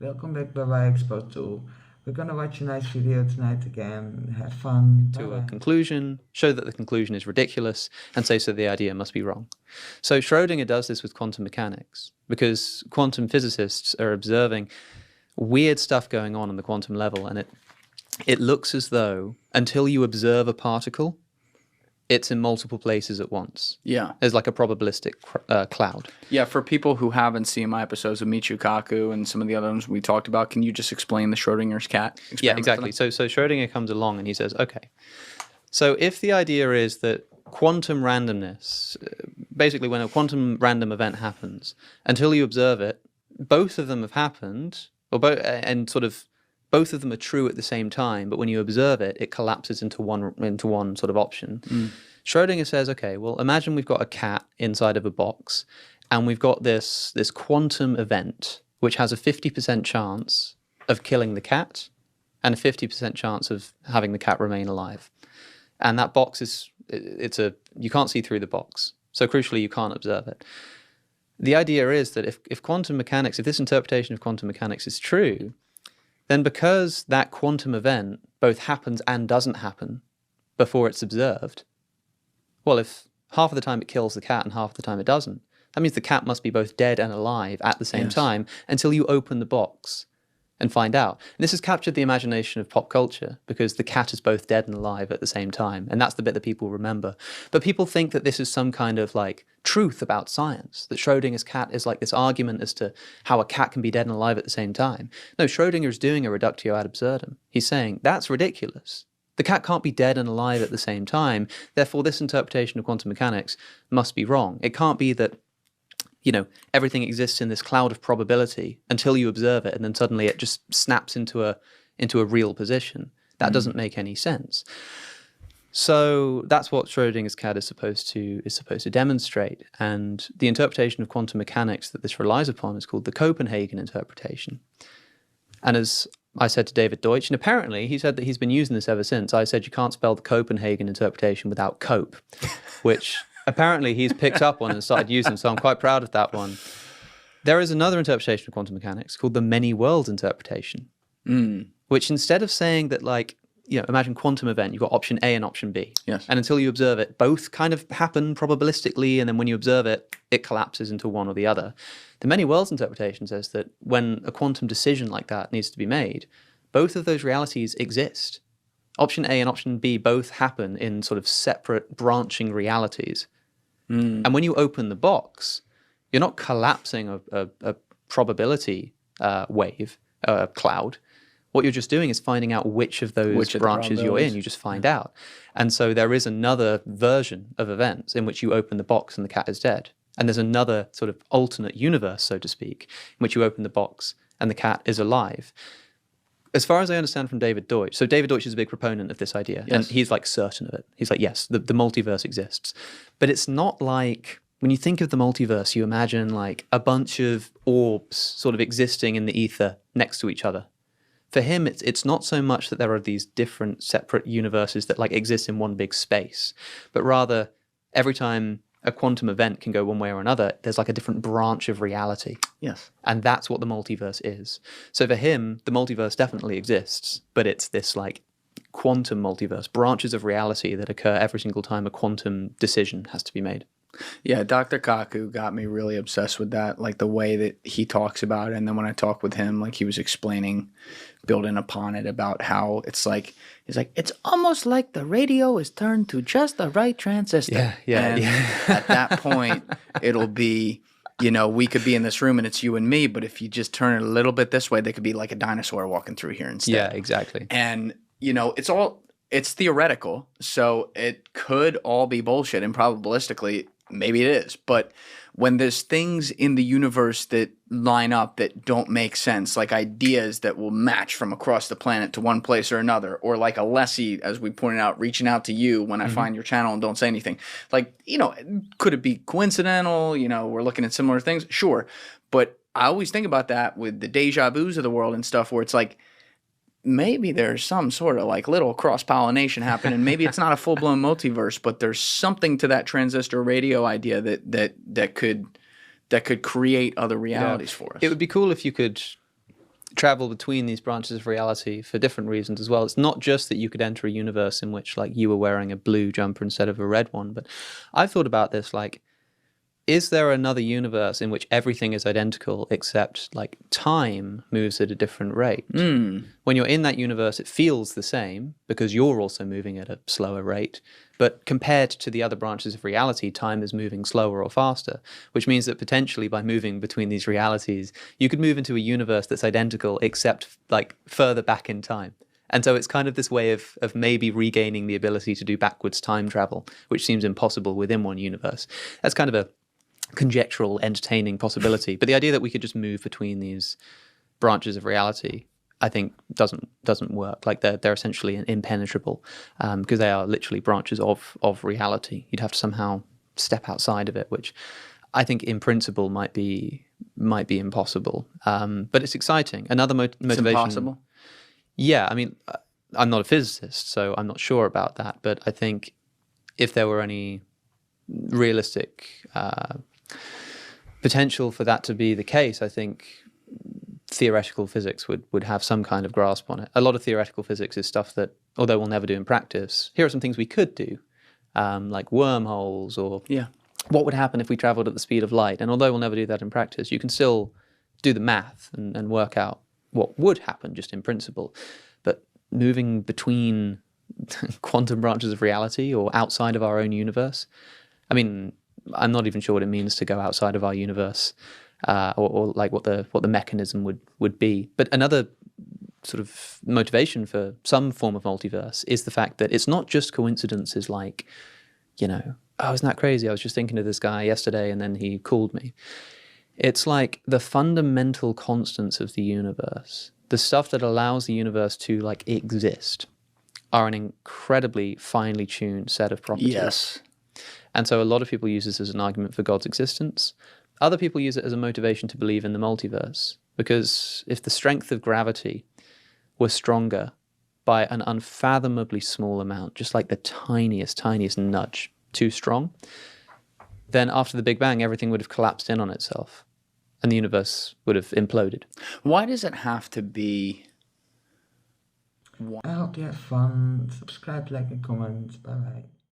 Welcome back by Expo 2. We're gonna watch a nice video tonight again. Have fun. Bye To a bye. conclusion, show that the conclusion is ridiculous, and say so the idea must be wrong. So Schrödinger does this with quantum mechanics because quantum physicists are observing weird stuff going on the quantum level, and it looks as though until you observe a particle, it's in multiple places at once. Yeah. There's like a probabilistic cloud. Yeah, for people who haven't seen my episodes of Michio Kaku and some of the other ones we talked about, can you just explain the Schrodinger's cat experiment? Yeah, exactly. So Schrödinger comes along and he says, okay, so if the idea is that quantum randomness, basically when a quantum random event happens, until you observe it, both of them have happened, and sort of both of them are true at the same time, but when you observe it, it collapses into one sort of option. Schrödinger says, okay, well, imagine we've got a cat inside of a box, and we've got this quantum event which has a 50% chance of killing the cat and a 50% chance of having the cat remain alive. And that box you can't see through the box. So crucially, you can't observe it. The idea is that if this interpretation of quantum mechanics is true, then because that quantum event both happens and doesn't happen before it's observed, well, if half of the time it kills the cat and half of the time it doesn't, that means the cat must be both dead and alive at the same time until you open the box and find out. And this has captured the imagination of pop culture because the cat is both dead and alive at the same time. And that's the bit that people remember. But people think that this is some kind of like truth about science, that Schrödinger's cat is like this argument as to how a cat can be dead and alive at the same time. No, Schrödinger is doing a reductio ad absurdum. He's saying that's ridiculous. The cat can't be dead and alive at the same time. Therefore, this interpretation of quantum mechanics must be wrong. It can't be that everything exists in this cloud of probability until you observe it, and then suddenly it just snaps into a real position. That doesn't make any sense. So that's what Schrödinger's cat is supposed to demonstrate. And the interpretation of quantum mechanics that this relies upon is called the Copenhagen interpretation. And as I said to David Deutsch, and apparently he said that he's been using this ever since, I said you can't spell the Copenhagen interpretation without cope, which apparently he's picked up on and started using, so I'm quite proud of that one. There is another interpretation of quantum mechanics called the many worlds interpretation, which instead of saying that, imagine quantum event, you've got option A and option B. Yes. And until you observe it, both kind of happen probabilistically, and then when you observe it, it collapses into one or the other. The many worlds interpretation says that when a quantum decision like that needs to be made, both of those realities exist. Option A and option B both happen in sort of separate branching realities. And when you open the box, you're not collapsing a probability cloud. What you're just doing is finding out which of those branches you're in. You just find out. And so there is another version of events in which you open the box and the cat is dead. And there's another sort of alternate universe, so to speak, in which you open the box and the cat is alive. As far as I understand from David Deutsch, so David Deutsch is a big proponent of this idea, and he's like certain of it. He's like, yes, the multiverse exists. But it's not like, when you think of the multiverse, you imagine like a bunch of orbs sort of existing in the ether next to each other. For him, it's not so much that there are these different separate universes that like exist in one big space, but rather every time a quantum event can go one way or another, there's like a different branch of reality. Yes. And that's what the multiverse is. So for him, the multiverse definitely exists, but it's this like quantum multiverse, branches of reality that occur every single time a quantum decision has to be made. Yeah, Dr. Kaku got me really obsessed with that, like the way that he talks about it. And then when I talked with him, like he was explaining, building upon it about how it's like, he's like, it's almost like the radio is turned to just the right transistor. And at that point, it'll be, we could be in this room and it's you and me, but if you just turn it a little bit this way, they could be like a dinosaur walking through here instead. Yeah, exactly. And, it's theoretical, so it could all be bullshit, and probabilistically, maybe it is. But when there's things in the universe that line up that don't make sense, like ideas that will match from across the planet to one place or another, or like Alessi, as we pointed out, reaching out to you when I find your channel and don't say anything. Like, could it be coincidental? We're looking at similar things. Sure. But I always think about that with the deja vus of the world and stuff where it's like, maybe there's some sort of like little cross-pollination happening. Maybe it's not a full-blown multiverse, but there's something to that transistor radio idea that could create other realities for us. It would be cool if you could travel between these branches of reality for different reasons as well. It's not just that you could enter a universe in which like you were wearing a blue jumper instead of a red one, but I've thought about this like, is there another universe in which everything is identical except like time moves at a different rate? When you're in that universe, it feels the same because you're also moving at a slower rate. But compared to the other branches of reality, time is moving slower or faster, which means that potentially by moving between these realities, you could move into a universe that's identical except like further back in time. And so it's kind of this way of maybe regaining the ability to do backwards time travel, which seems impossible within one universe. That's kind of a conjectural, entertaining possibility. But the idea that we could just move between these branches of reality, I think, doesn't work. Like they're essentially impenetrable because they are literally branches of reality. You'd have to somehow step outside of it, which I think in principle might be impossible. But it's exciting. Another motivation. It's impossible? Yeah, I mean, I'm not a physicist, so I'm not sure about that. But I think if there were any realistic potential for that to be the case, I think theoretical physics would have some kind of grasp on it. A lot of theoretical physics is stuff that, although we'll never do in practice, here are some things we could do, like wormholes or what would happen if we traveled at the speed of light. And although we'll never do that in practice, you can still do the math and work out what would happen just in principle. But moving between quantum branches of reality or outside of our own universe, I mean, I'm not even sure what it means to go outside of our universe, or like what the mechanism would be. But another sort of motivation for some form of multiverse is the fact that it's not just coincidences like, oh, isn't that crazy? I was just thinking of this guy yesterday and then he called me. It's like the fundamental constants of the universe, the stuff that allows the universe to like exist, are an incredibly finely tuned set of properties. Yes. And so a lot of people use this as an argument for God's existence. Other people use it as a motivation to believe in the multiverse, because if the strength of gravity were stronger by an unfathomably small amount, just like the tiniest nudge too strong, then after the Big Bang, everything would have collapsed in on itself and the universe would have imploded. Why does it have to be? I hope you have fun. Subscribe, like, and comment. Bye bye.